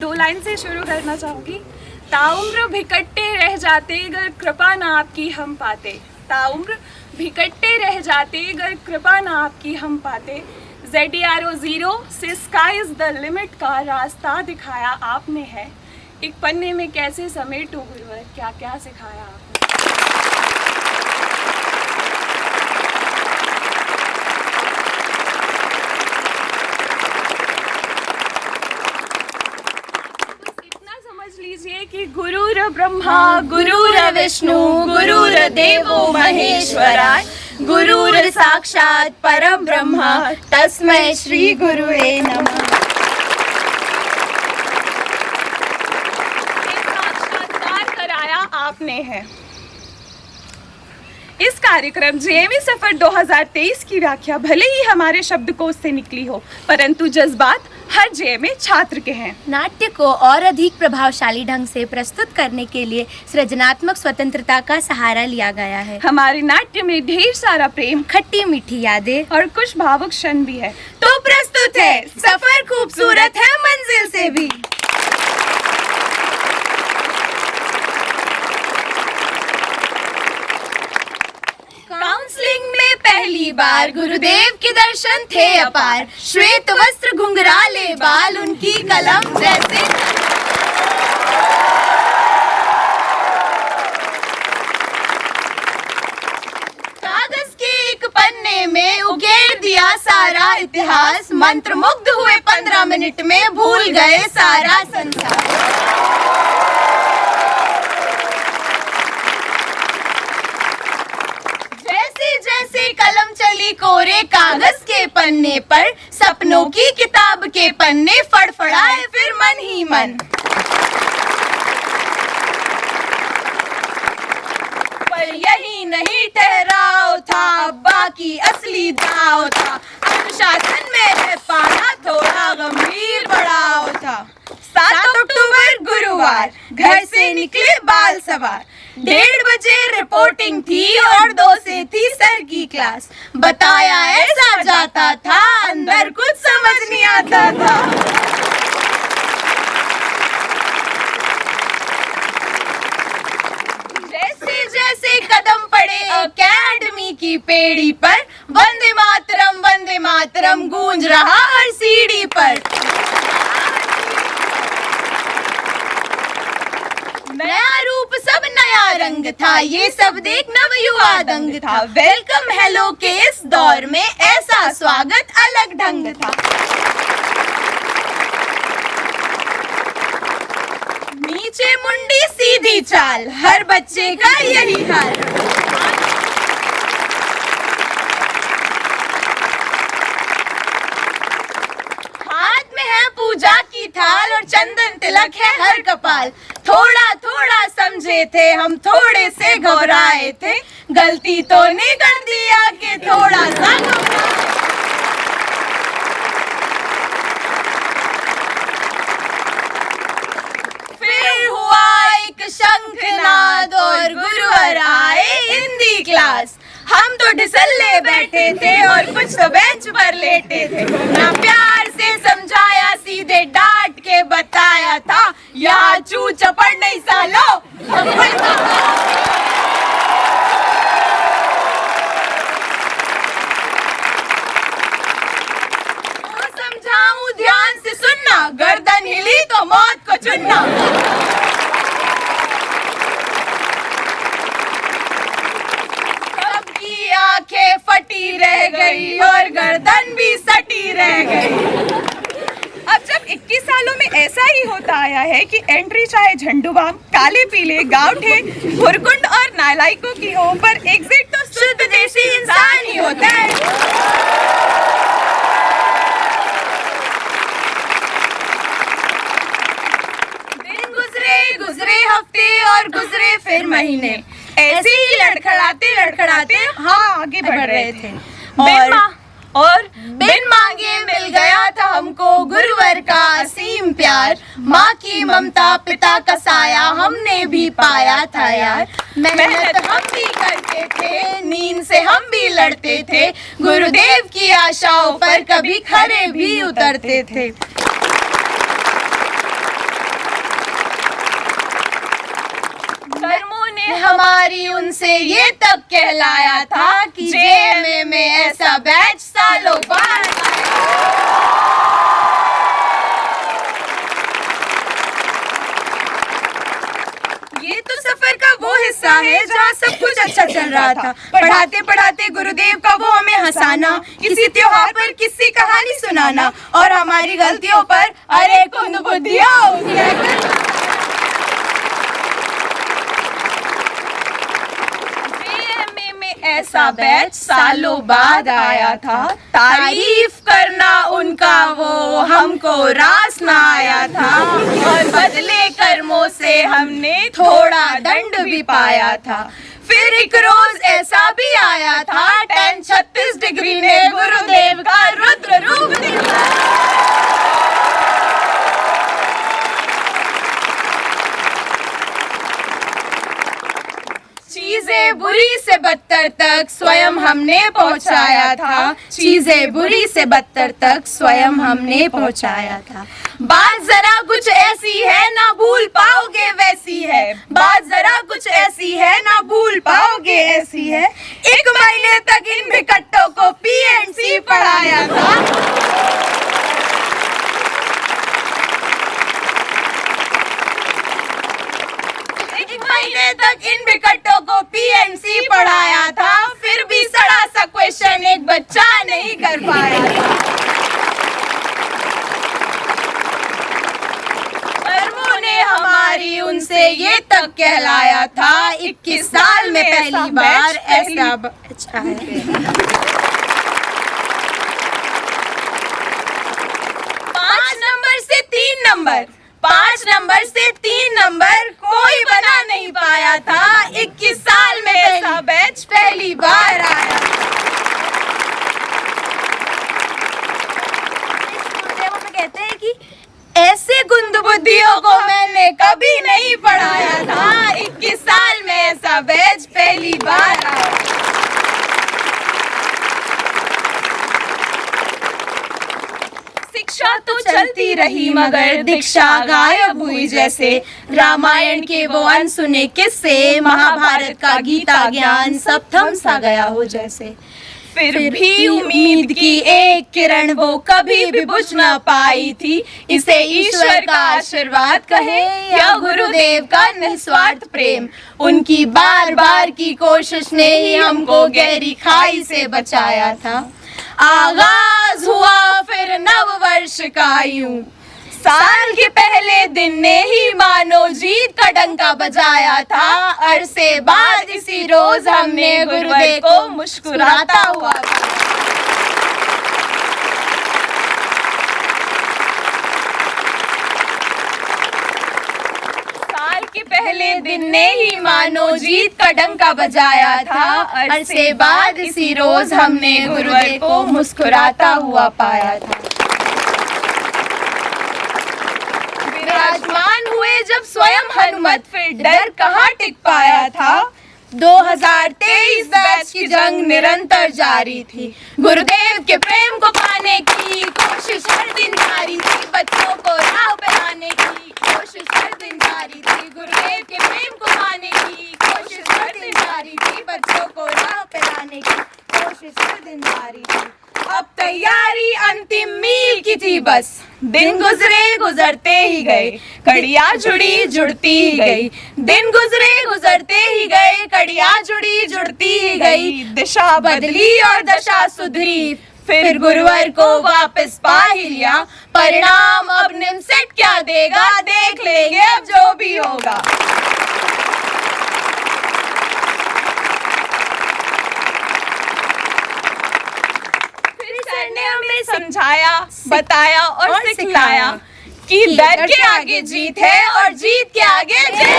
दो लाइन से शुरू करना चाहूँगी। ताउम्र भिकट्टे रह जाते अगर कृपा ना आपकी हम पाते। ताउम्र भिकट्टे रह जाते अगर कृपा ना आपकी हम पाते। ZERO 0 से स्काई इज़ द लिमिट का रास्ता दिखाया आपने है। एक पन्ने में कैसे समेटूं गुरुवर, क्या क्या सिखाया आपने। लीजिए कि गुरुर ब्रह्मा गुरुर विष्णु गुरुर देवो महेश्वरा गुरुर साक्षात परम ब्रह्मा तस्मै श्री गुरुवे नमः। साक्षात्कार कराया आपने है। इस कार्यक्रम JME सफर 2023 की व्याख्या भले ही हमारे शब्दकोश से निकली हो, परंतु जज्बात हर JME छात्र के हैं। नाट्य को और अधिक प्रभावशाली ढंग से प्रस्तुत करने के लिए सृजनात्मक स्वतंत्रता का सहारा लिया गया है। हमारे नाट्य में ढेर सारा प्रेम, खट्टी मीठी यादें और कुछ भावुक क्षण भी है। तो प्रस्तुत है सफर खूबसूरत है मंजिल से भी। काउंसलिंग में पहली बार गुरुदेव के दर्शन थे अपार। श्वेत वस्त्र घुंघराले बाल उनकी कलम जैसे कागज के एक पन्ने में उकेर दिया सारा इतिहास। मंत्र मुग्ध हुए 15 मिनट में भूल गए सारा संसार। जैसे कलम चली कोरे कागज के पन्ने पर, सपनों की किताब के पन्ने फड़फड़ाए फिर मन ही मन। पर यही नहीं ठहराव था, बाकी असली दाव था। अनुशासन में रह पाना थोड़ा गंभीर बढ़ाव था। 7 अक्टूबर गुरुवार घर से निकले बाल सवार। 1:30 बजे रिपोर्टिंग थी और 2 से थी सर की क्लास। बताया ऐसा जाता था, अंदर कुछ समझ नहीं आता था। जैसे जैसे कदम पड़े अकेडमी की पेड़ी पर, वंदे मातरम गूंज रहा हर सीढ़ी पर। नया रूप सब नया रंग था, ये सब देख नव युवा दंग था। वेलकम हेलो के इस दौर में ऐसा स्वागत अलग ढंग था। नीचे मुंडी सीधी चाल, हर बच्चे का यही हाल। हाथ में है पूजा की थाल और चंदन तिलक है हर कपाल। थोड़ा थोड़ा समझे थे हम, थोड़े से घबराए थे। गलती तो नहीं कर दिया कि थोड़ा सा फिर हुआ एक शंखनाद और गुरुवर आए हिंदी क्लास। हम तो ढिसल्ले बैठे थे और कुछ तो बेंच पर लेटे थे। ना प्यार से समझाया, सीधे डांट के बताया था, यहाँ चू चपड़ नहीं सालो। तो समझाऊं ध्यान से सुनना, गर्दन हिली तो मौत को चुनना। सबकी आंखें फटी रह गई और गर्दन भी सटी रह गई। अब जब 21 सालों में ऐसा ही होता आया है कि एंट्री चाहे झंडूबाम, काले पीले, गावठे, भुरकुंड और नालायकों की हो, पर एग्जिट तो शुद्ध देसी इंसान ही होता है। दिन गुजरे हफ्ते और गुजरे फिर महीने। ऐसे ही लड़खड़ाते हाँ आगे बढ़ रहे थे। और बिन मांगे मिल गया था हमको गुरुवर का असीम प्यार। माँ की ममता, पिता का साया हमने भी पाया था यार। मेहनत हम भी करते थे, नींद से हम भी लड़ते थे। गुरुदेव की आशाओं पर कभी खरे भी उतरते थे। उनसे ये तब कहलाया था कि जेएमए में ऐसा बैच सालों बाद आया। ये तो सफर का वो हिस्सा है जहाँ सब कुछ अच्छा चल रहा था। पढ़ाते पढ़ाते गुरुदेव का वो हमें हंसाना, किसी त्योहार पर किसी कहानी सुनाना और हमारी गलतियों पर अरे कुंद बुद्धिया ऐसा बैच सालों बाद आया था। तारीफ करना उनका वो हमको रास ना आया था और बदले कर्मों से हमने थोड़ा दंड भी पाया था। फिर एक रोज ऐसा भी आया था 1036 डिग्री में गुरुदेव का रुद्र रूप दिखा। चीजें बुरी से बदतर तक स्वयं हमने पहुंचाया था। चीजें बुरी से बदतर तक स्वयं हमने पहुंचाया था। बात जरा कुछ ऐसी है ना भूल पाओगे वैसी है। बात जरा कुछ ऐसी है ना भूल पाओगे ऐसी है। 1 महीने तक इन भिकट्टों को पीएनसी पढ़ाया था। महीने तक इन विकटों को पीएनसी पढ़ाया था। फिर भी सड़ा सा क्वेश्चन एक बच्चा नहीं कर पाया था। कर्मों ने हमारी उनसे ये तब कहलाया था 21 साल में पहली बार ऐसा अच्छा है। 5 नंबर से 3 नंबर, 5 नंबर से 3 नंबर कोई बना नहीं पाया था। 21 साल में ऐसा बैच पहली बार आया। कहते हैं कि ऐसे गुंद बुद्धियों को मैंने कभी नहीं पढ़ाया था। 21 साल में ऐसा बैच पहली बार आया। शिक्षा तो चलती रही मगर दीक्षा गायब हुई जैसे। रामायण के वो अनसुने किस्से, महाभारत का गीता ज्ञान सब थम सा गया हो जैसे। फिर भी उम्मीद की एक किरण वो कभी भी बुझ ना पाई थी। इसे ईश्वर का आशीर्वाद कहे या गुरुदेव का निस्वार्थ प्रेम। उनकी बार बार की कोशिश ने ही हमको गहरी खाई से बचाया था। आगाज हुआ फिर नव वर्ष का यूं। साल के पहले दिन ने ही मानो जीत का डंका बजाया था। अरसे बाद इसी रोज हमने गुरुदेव को मुस्कुराता हुआ साल के पहले दिन ने ही मानो जीत का डंका बजाया था। अरसे बाद इसी रोज हमने गुरुदेव को मुस्कुराता हुआ पाया था। विराजमान हुए जब स्वयं हनुमत, फिर डर कहाँ टिक पाया था। 2023 बैच की जंग निरंतर जारी थी। गुरुदेव के प्रेम को पाने की कोशिश हर दिन जारी थी। बच्चों को राह पे लाने की कोशिश हर दिन जारी थी। गुरुदेव के प्रेम को पाने की कोशिश हर दिन जारी थी। बच्चों को राह पे लाने की कोशिश हर दिन जारी थी। अब तैयारी अंतिम मील की थी बस। दिन गुजरे गुजरते ही गए, कड़ियाँ जुड़ी जुड़ती ही गई। दिन गुजरे गुजरते ही गए, कड़ियाँ जुड़ी जुड़ती ही गई। दिशा बदली और दशा सुधरी, फिर गुरुवर को वापस पा ही लिया। परिणाम अब निमसेट क्या देगा देख लेंगे अब जो भी होगा। सर ने हमें समझाया, बताया और सिखाया कि डर के आगे जीत है और जीत के आगे जीत है।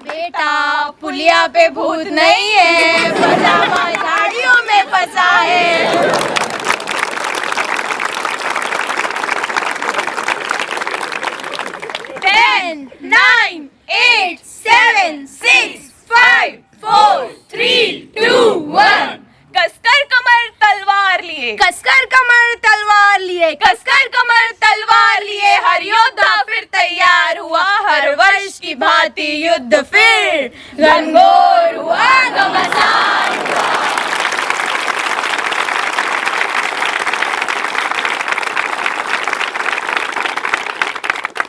बेटा पुलिया पे भूत नहीं है, पजामा गाड़ियों में फंसा है। 10, 9, 8, 7, 6, 5, 4, 3, 2, 1। कसकर कमर तलवार तलवार लिए, कसकर कमर तलवार लिए, कसकर कमर तलवार लिए, हर योद्धा फिर तैयार हुआ, हर वर्ष की भांति युद्ध फिर घनघोर हुआ, घमासान हुआ।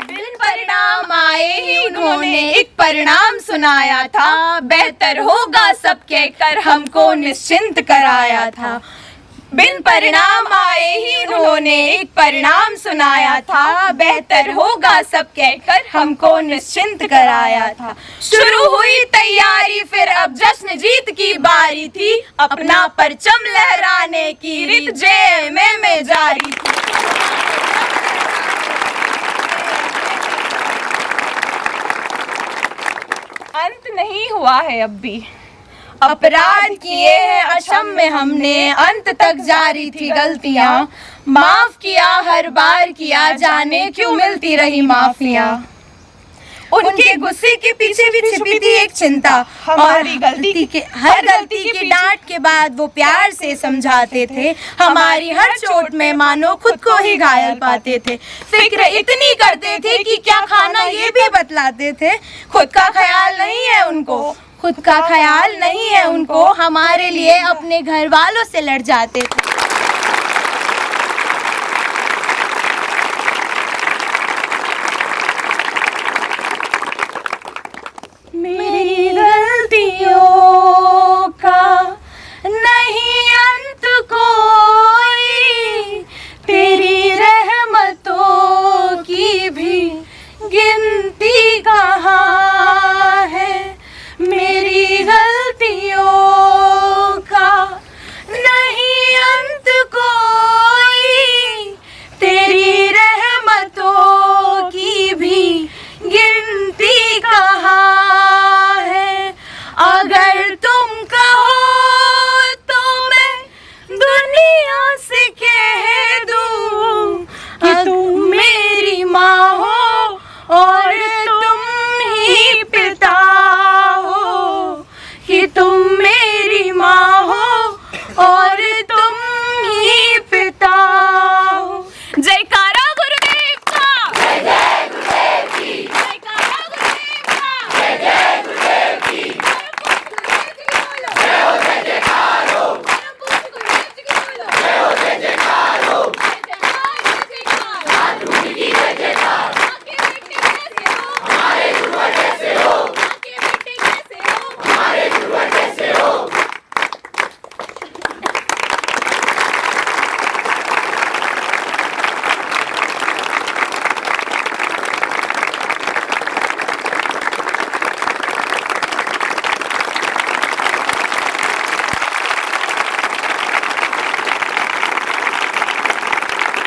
बिन परिणाम आए ही उन्होंने एक परिणाम सुनाया था, बेहतर होगा सब कहकर हमको निश्चिंत कराया था। बिन परिणाम आए ही उन्होंने एक परिणाम सुनाया था, बेहतर होगा सब कहकर हमको निश्चिंत कराया था। शुरू हुई तैयारी फिर अब जश्न जीत की बारी थी, अपना परचम लहराने की रीत JMA में जारी थी। अंत नहीं हुआ है अब भी, अपराध किए हैं अक्षम्य हमने, अंत तक जारी थी गलतियां, माफ किया हर बार किया, जाने क्यों मिलती रही माफियां। उनके गुस्से के पीछे भी छिपी थी एक चिंता, हमारी गलती के हर गलती की डांट के बाद वो प्यार से समझाते थे, हमारी हर चोट में मानो खुद को ही घायल पाते थे। फिक्र इतनी करते थे कि क्या खाना ये भी बतलाते थे, खुद का ख्याल नहीं है उनको, खुद का ख्याल नहीं है उनको, हमारे लिए अपने घर वालों से लड़ जाते थे।